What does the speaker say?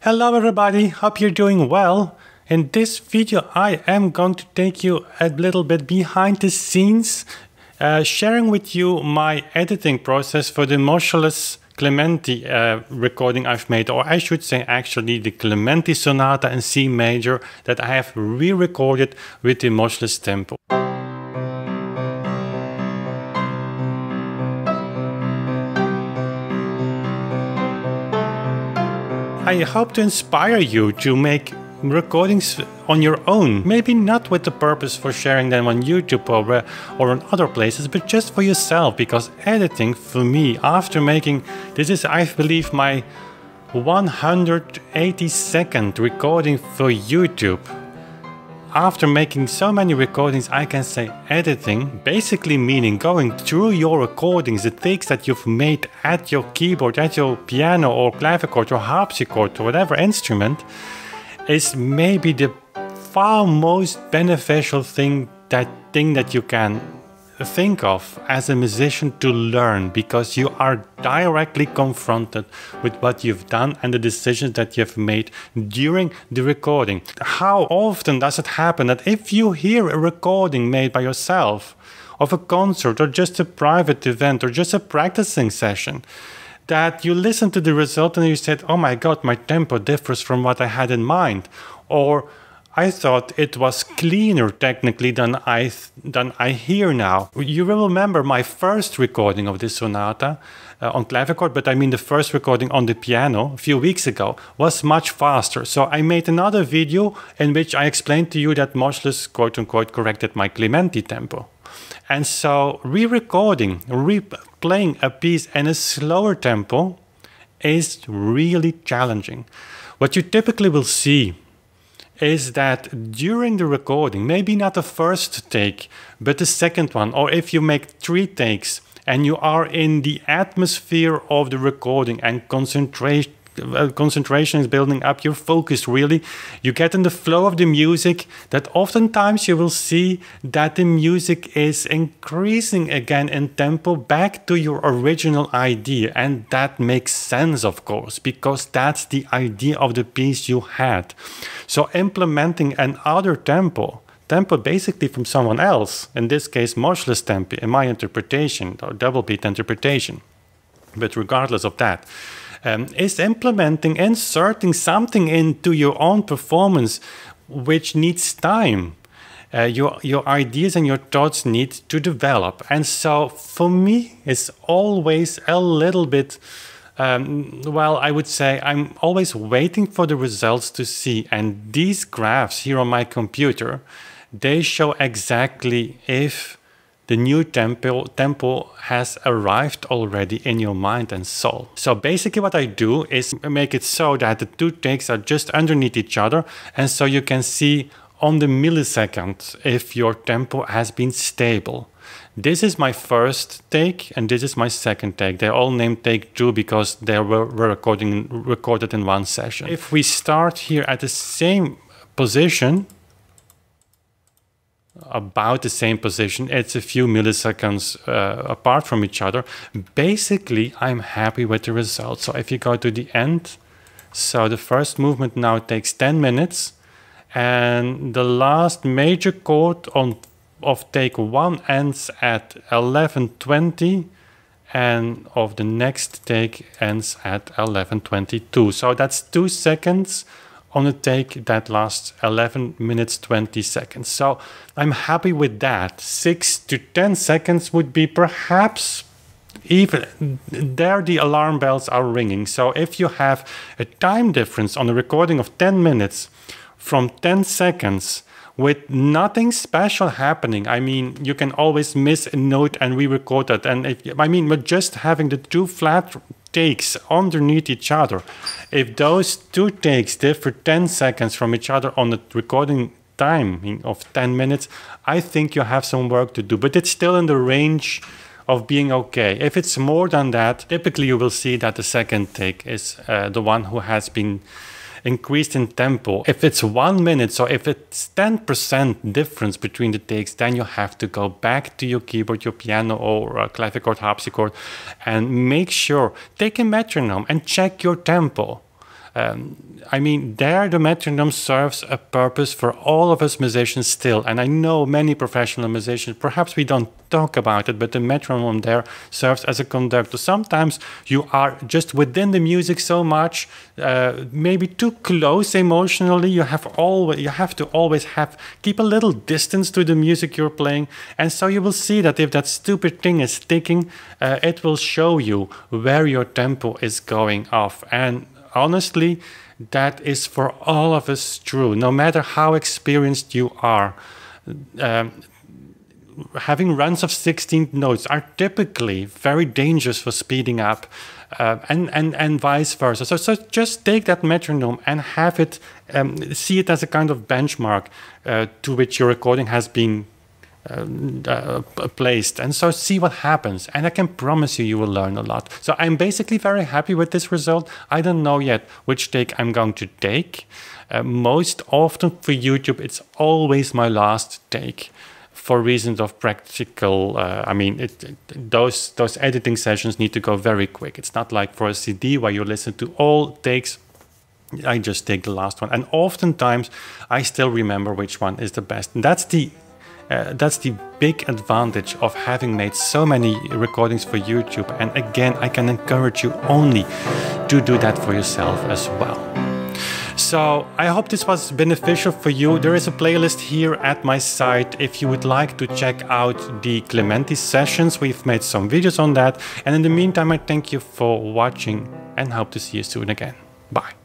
Hello everybody, hope you're doing well. In this video I am going to take you a little bit behind the scenes, sharing with you my editing process for the Motionless Clementi recording I've made, or I should say actually the Clementi Sonata in C major that I have re-recorded with the Motionless tempo. I hope to inspire you to make recordings on your own. Maybe not with the purpose for sharing them on YouTube or on other places, but just for yourself, because editing for me, after making, this is I believe my 182nd recording for YouTube. After making so many recordings, I can say editing, basically meaning going through your recordings, the takes that you've made at your keyboard, at your piano or clavichord or harpsichord or whatever instrument, is maybe the far most beneficial thing that you can think of as a musician to learn, because you are directly confronted with what you've done and the decisions that you've made during the recording. How often does it happen that if you hear a recording made by yourself of a concert or just a private event or just a practicing session, that you listen to the result and you said, oh my god, my tempo differs from what I had in mind, or I thought it was cleaner technically than I hear now. You will remember my first recording of this sonata on clavichord, but I mean the first recording on the piano a few weeks ago was much faster. So I made another video in which I explained to you that Motionless quote-unquote corrected my Clementi tempo. And so re-recording, replaying a piece in a slower tempo is really challenging. What you typically will see is that during the recording, maybe not the first take, but the second one, or if you make 3 takes and you are in the atmosphere of the recording and concentration is building up, your focus really, you get in the flow of the music, that oftentimes you will see that the music is increasing again in tempo back to your original idea. And that makes sense, of course, because that's the idea of the piece you had. So implementing another tempo basically from someone else, in this case motionless tempo in my interpretation, or double beat interpretation, but regardless of that, is inserting something into your own performance which needs time. Your ideas and your thoughts need to develop. And so for me, it's always a little bit, well, I would say I'm always waiting for the results to see. And these graphs here on my computer, they show exactly if the new tempo has arrived already in your mind and soul. So basically what I do is make it so that the 2 takes are just underneath each other, and so you can see on the millisecond if your tempo has been stable. This is my first take and this is my second take. They're all named take 2 because they were recorded in one session. If we start here at the same position, about the same position, it's a few milliseconds apart from each other, basically I'm happy with the result. So if you go to the end, so the first movement now takes 10 minutes and the last major chord of take 1 ends at 11:20 and of the next take ends at 11:22. So that's 2 seconds on a take that lasts 11 minutes 20 seconds. So I'm happy with that. 6 to 10 seconds would be perhaps even there the alarm bells are ringing. So if you have a time difference on a recording of 10 minutes from 10 seconds with nothing special happening, I mean, you can always miss a note and re-record that. And but just having the 2 flat takes underneath each other, if those 2 takes differ 10 seconds from each other on the recording time of 10 minutes, I think you have some work to do, but it's still in the range of being okay. If it's more than that, typically you will see that the second take is the one who has been increased in tempo. If it's 1 minute, so if it's 10% difference between the takes, then you have to go back to your keyboard, your piano or clavichord, harpsichord, and make sure, take a metronome and check your tempo. I mean, there the metronome serves a purpose for all of us musicians still. And I know many professional musicians, perhaps we don't talk about it, but the metronome there serves as a conductor. Sometimes you are just within the music so much, maybe too close emotionally. You have to always keep a little distance to the music you're playing. And so you will see that if that stupid thing is ticking, it will show you where your tempo is going off. And honestly, that is for all of us true. No matter how experienced you are, having runs of 16th notes are typically very dangerous for speeding up, and vice versa. So just take that metronome and have it, see it as a kind of benchmark to which your recording has been placed, and so see what happens. And I can promise you, you will learn a lot. So I'm basically very happy with this result. I don't know yet which take I'm going to take. Most often for YouTube, it's always my last take, for reasons of practical. I mean, those editing sessions need to go very quick. It's not like for a CD where you listen to all takes. I just take the last one, and oftentimes I still remember which one is the best. And that's the big advantage of having made so many recordings for YouTube. And again, I can encourage you only to do that for yourself as well. So I hope this was beneficial for you. There is a playlist here at my site if you would like to check out the Clementi sessions. We've made some videos on that. And in the meantime, I thank you for watching and hope to see you soon again. Bye.